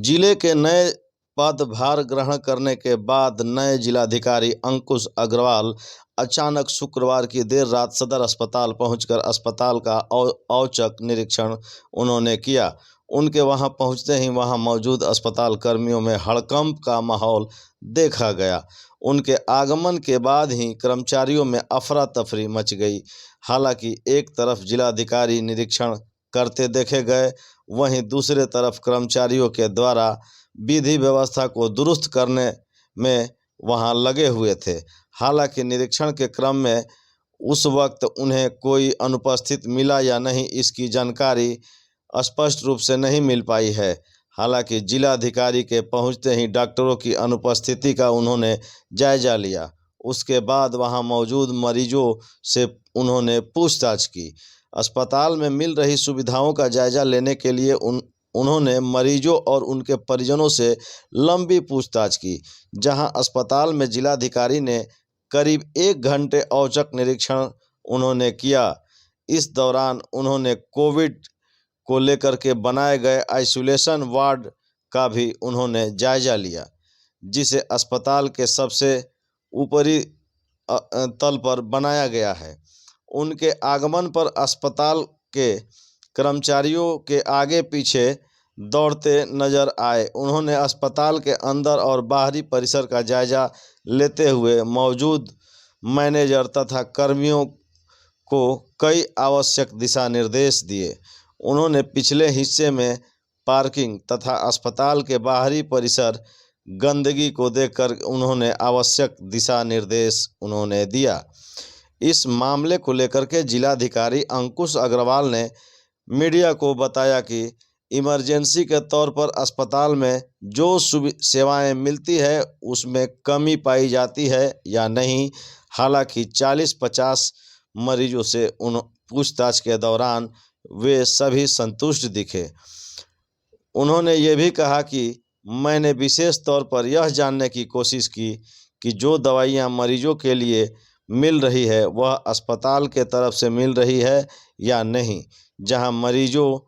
जिले के नए पदभार ग्रहण करने के बाद नए जिलाधिकारी अंकुश अग्रवाल अचानक शुक्रवार की देर रात सदर अस्पताल पहुंचकर अस्पताल का औचक निरीक्षण उन्होंने किया। उनके वहां पहुंचते ही वहां मौजूद अस्पताल कर्मियों में हड़कंप का माहौल देखा गया। उनके आगमन के बाद ही कर्मचारियों में अफरा तफरी मच गई। हालांकि एक तरफ जिलाधिकारी निरीक्षण करते देखे गए, वहीं दूसरे तरफ कर्मचारियों के द्वारा विधि व्यवस्था को दुरुस्त करने में वहां लगे हुए थे। हालांकि निरीक्षण के क्रम में उस वक्त उन्हें कोई अनुपस्थित मिला या नहीं, इसकी जानकारी स्पष्ट रूप से नहीं मिल पाई है। हालांकि जिलाधिकारी के पहुंचते ही डॉक्टरों की अनुपस्थिति का उन्होंने जायजा लिया। उसके बाद वहां मौजूद मरीजों से उन्होंने पूछताछ की। अस्पताल में मिल रही सुविधाओं का जायजा लेने के लिए उन्होंने मरीजों और उनके परिजनों से लंबी पूछताछ की, जहां अस्पताल में जिलाधिकारी ने करीब 1 घंटे औचक निरीक्षण उन्होंने किया। इस दौरान उन्होंने कोविड को लेकर के बनाए गए आइसोलेशन वार्ड का भी उन्होंने जायजा लिया, जिसे अस्पताल के सबसे ऊपरी तल पर बनाया गया है। उनके आगमन पर अस्पताल के कर्मचारियों के आगे पीछे दौड़ते नजर आए। उन्होंने अस्पताल के अंदर और बाहरी परिसर का जायजा लेते हुए मौजूद मैनेजर तथा कर्मियों को कई आवश्यक दिशा निर्देश दिए। उन्होंने पिछले हिस्से में पार्किंग तथा अस्पताल के बाहरी परिसर गंदगी को देखकर उन्होंने आवश्यक दिशा निर्देश उन्होंने दिया। इस मामले को लेकर के जिलाधिकारी अंकुश अग्रवाल ने मीडिया को बताया कि इमरजेंसी के तौर पर अस्पताल में जो सेवाएं मिलती है उसमें कमी पाई जाती है या नहीं। हालांकि 40-50 मरीजों से पूछताछ के दौरान वे सभी संतुष्ट दिखे। उन्होंने ये भी कहा कि मैंने विशेष तौर पर यह जानने की कोशिश की कि जो दवाइयां मरीजों के लिए मिल रही है वह अस्पताल के तरफ से मिल रही है या नहीं। जहां मरीजों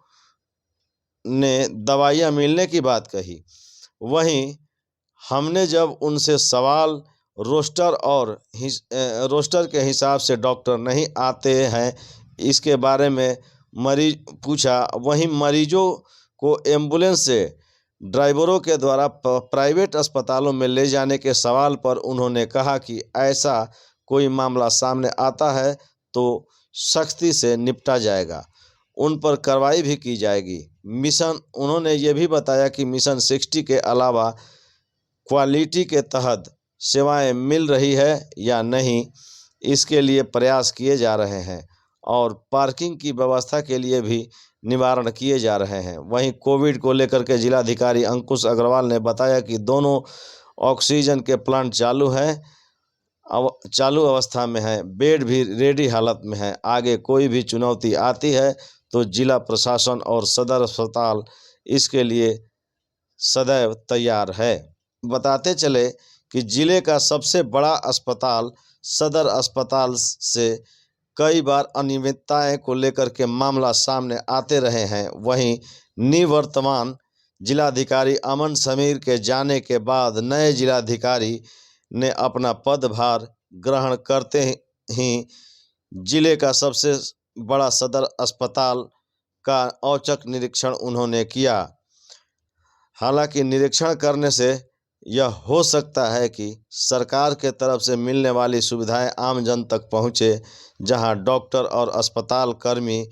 ने दवाइयां मिलने की बात कही, वहीं हमने जब उनसे सवाल रोस्टर के हिसाब से डॉक्टर नहीं आते हैं इसके बारे में मरीज पूछा, वहीं मरीजों को एम्बुलेंस से ड्राइवरों के द्वारा प्राइवेट अस्पतालों में ले जाने के सवाल पर उन्होंने कहा कि ऐसा कोई मामला सामने आता है तो सख्ती से निपटा जाएगा, उन पर कार्रवाई भी की जाएगी। उन्होंने ये भी बताया कि मिशन 60 के अलावा क्वालिटी के तहत सेवाएं मिल रही है या नहीं, इसके लिए प्रयास किए जा रहे हैं और पार्किंग की व्यवस्था के लिए भी निवारण किए जा रहे हैं। वहीं कोविड को लेकर के जिलाधिकारी अंकुश अग्रवाल ने बताया कि दोनों ऑक्सीजन के प्लांट चालू अवस्था में है, बेड भी रेडी हालत में है। आगे कोई भी चुनौती आती है तो जिला प्रशासन और सदर अस्पताल इसके लिए सदैव तैयार है। बताते चले कि जिले का सबसे बड़ा अस्पताल सदर अस्पताल से कई बार अनियमितताएं को लेकर के मामला सामने आते रहे हैं। वहीं निवर्तमान जिलाधिकारी अमन समीर के जाने के बाद नए जिलाधिकारी ने अपना पदभार ग्रहण करते ही जिले का सबसे बड़ा सदर अस्पताल का औचक निरीक्षण उन्होंने किया। हालांकि निरीक्षण करने से यह हो सकता है कि सरकार के तरफ से मिलने वाली सुविधाएं आम जन तक पहुंचे, जहां डॉक्टर और अस्पताल कर्मी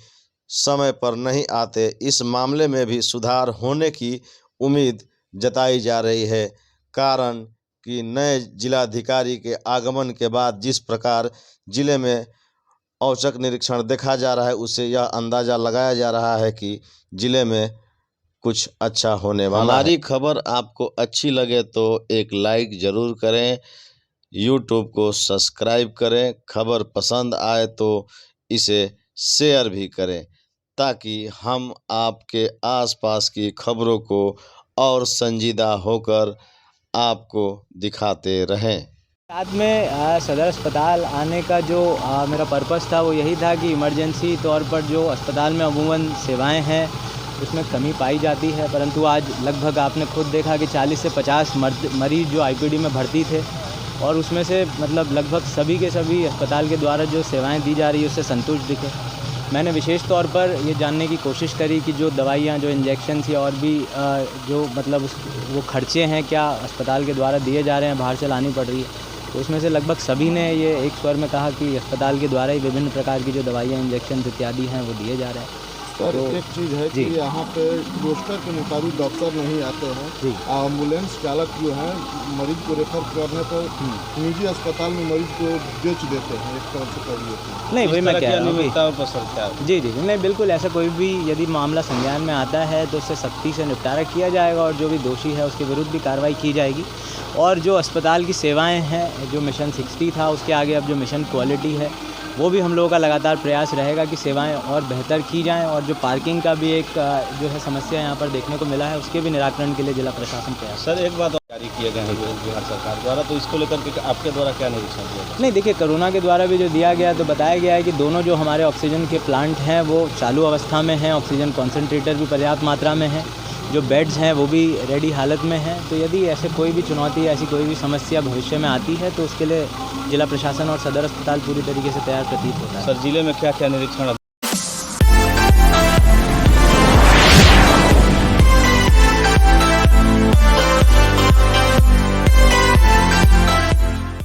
समय पर नहीं आते। इस मामले में भी सुधार होने की उम्मीद जताई जा रही है, कारण कि नए जिलाधिकारी के आगमन के बाद जिस प्रकार जिले में औचक निरीक्षण देखा जा रहा है, उससे यह अंदाज़ा लगाया जा रहा है कि जिले में कुछ अच्छा होने वाला है। हमारी खबर आपको अच्छी लगे तो एक लाइक ज़रूर करें, यूट्यूब को सब्सक्राइब करें, खबर पसंद आए तो इसे शेयर भी करें, ताकि हम आपके आसपास की खबरों को और संजीदा होकर आपको दिखाते रहें। रात में सदर अस्पताल आने का जो मेरा पर्पस था वो यही था कि इमरजेंसी तौर पर जो अस्पताल में अमूमन सेवाएं हैं उसमें कमी पाई जाती है, परंतु आज लगभग आपने खुद देखा कि 40 से 50 मरीज़ जो आईपीडी में भर्ती थे और उसमें से मतलब लगभग सभी के सभी अस्पताल के द्वारा जो सेवाएं दी जा रही है उससे संतुष्ट दिखे। मैंने विशेष तौर पर ये जानने की कोशिश करी कि जो दवाइयाँ, जो इंजेक्शन्स या और भी जो मतलब वो खर्चे हैं क्या अस्पताल के द्वारा दिए जा रहे हैं, बाहर से लानी पड़ रही है, तो उसमें से लगभग सभी ने ये एक स्वर में कहा कि अस्पताल के द्वारा ही विभिन्न प्रकार की जो दवाइयाँ, इंजेक्शन इत्यादि हैं वो दिए जा रहे हैं। सर तो एक चीज़ है कि यहाँ पे रोस्टर के मुताबिक डॉक्टर नहीं आते हैं। जी। एम्बुलेंस चालक जो हैं मरीज को रेफर करने पर निजी अस्पताल में मरीज को बेच देते हैं, एक तरफ से कर देते हैं। नहीं, वही मैं कह रहा हूँ अनियमितताओं पर सरकार जी नहीं, बिल्कुल ऐसा कोई भी यदि मामला संज्ञान में आता है तो उससे सख्ती से निपटारा किया जाएगा और जो भी दोषी है उसके विरुद्ध भी कार्रवाई की जाएगी। और जो अस्पताल की सेवाएं हैं, जो मिशन 60 था उसके आगे अब जो मिशन क्वालिटी है वो भी हम लोगों का लगातार प्रयास रहेगा कि सेवाएं और बेहतर की जाएं। और जो पार्किंग का भी एक जो है समस्या यहाँ पर देखने को मिला है उसके भी निराकरण के लिए जिला प्रशासन प्रयास। सर एक बात और जारी किए गए हैं बिहार सरकार द्वारा, तो इसको लेकर के आपके द्वारा क्या निरीक्षण दिया गया? नहीं, देखिए कोरोना के द्वारा भी जो दिया गया तो बताया गया है कि दोनों जो हमारे ऑक्सीजन के प्लांट हैं वो चालू अवस्था में हैं, ऑक्सीजन कॉन्सेंट्रेटर भी पर्याप्त मात्रा में हैं, जो बेड्स हैं वो भी रेडी हालत में हैं। तो यदि ऐसे कोई भी चुनौती, ऐसी कोई भी समस्या भविष्य में आती है तो उसके लिए जिला प्रशासन और सदर अस्पताल पूरी तरीके से तैयार प्रतीत होता है। सर जिले में क्या क्या निरीक्षण